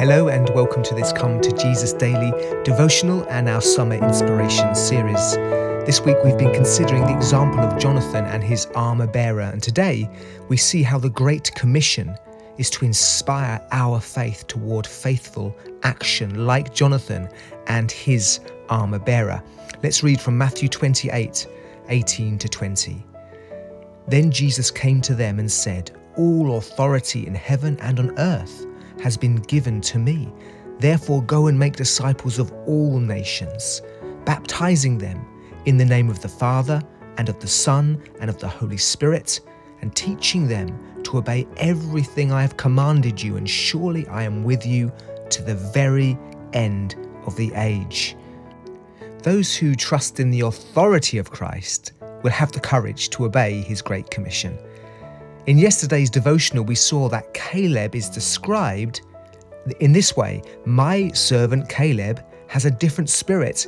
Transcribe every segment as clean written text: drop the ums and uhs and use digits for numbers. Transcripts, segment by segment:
Hello and welcome to this Come to Jesus Daily devotional and our Summer Inspiration series. This week we've been considering the example of Jonathan and his armour bearer, and today we see how the Great Commission is to inspire our faith toward faithful action like Jonathan and his armour bearer. Let's read from Matthew 28, 18 to 20. Then Jesus came to them and said, "All authority in heaven and on earth has been given to me. Therefore go and make disciples of all nations, baptizing them in the name of the Father and of the Son and of the Holy Spirit, and teaching them to obey everything I have commanded you, and surely I am with you to the very end of the age." Those who trust in the authority of Christ will have the courage to obey his Great Commission. In yesterday's devotional, we saw that Caleb is described in this way: "My servant Caleb has a different spirit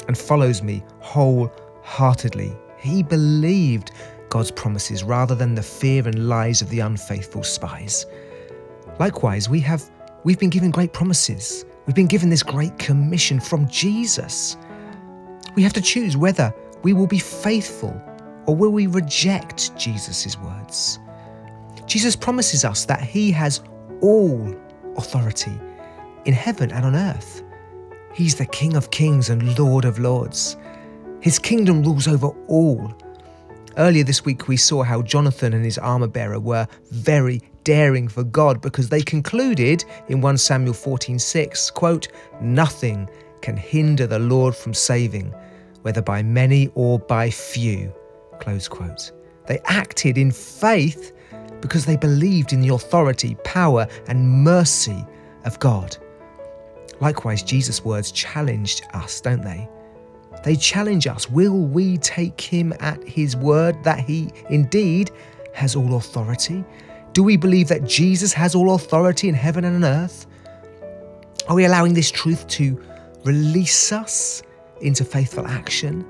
and follows me wholeheartedly." He believed God's promises rather than the fear and lies of the unfaithful spies. Likewise, we've been given great promises. We've been given this Great Commission from Jesus. We have to choose whether we will be faithful or will we reject Jesus' words. Jesus promises us that he has all authority in heaven and on earth. He's the King of Kings and Lord of Lords. His kingdom rules over all. Earlier this week, we saw how Jonathan and his armour bearer were very daring for God because they concluded in 1 Samuel 14:6, quote, "Nothing can hinder the Lord from saving, whether by many or by few," close quote. They acted in faith because they believed in the authority, power, and mercy of God. Likewise, Jesus' words challenged us, don't they? They challenge us. Will we take him at his word that he indeed has all authority? Do we believe that Jesus has all authority in heaven and on earth? Are we allowing this truth to release us into faithful action?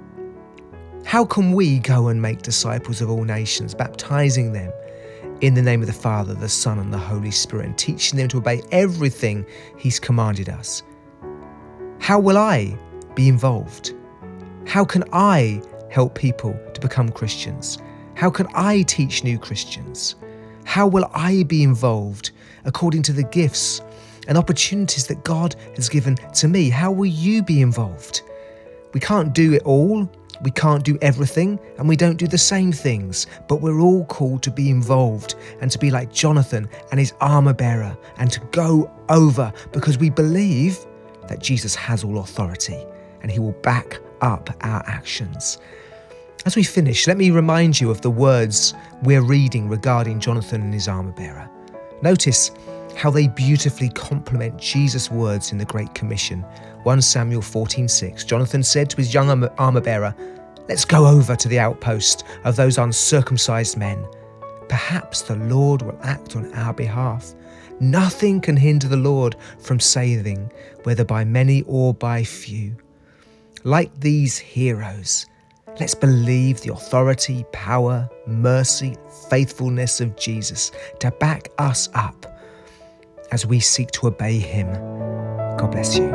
How can we go and make disciples of all nations, baptizing them in the name of the Father, the Son, and the Holy Spirit, and teaching them to obey everything he's commanded us? How will I be involved? How can I help people to become Christians? How can I teach new Christians? How will I be involved according to the gifts and opportunities that God has given to me? How will you be involved? We can't do it all. We can't do everything, and we don't do the same things, but we're all called to be involved and to be like Jonathan and his armour bearer and to go over because we believe that Jesus has all authority and he will back up our actions. As we finish, let me remind you of the words we're reading regarding Jonathan and his armour bearer. Notice how they beautifully complement Jesus' words in the Great Commission. 1 Samuel 14:6, Jonathan said to his young armour bearer, "Let's go over to the outpost of those uncircumcised men. Perhaps the Lord will act on our behalf. Nothing can hinder the Lord from saving, whether by many or by few." Like these heroes, let's believe the authority, power, mercy, faithfulness of Jesus to back us up as we seek to obey him. God bless you.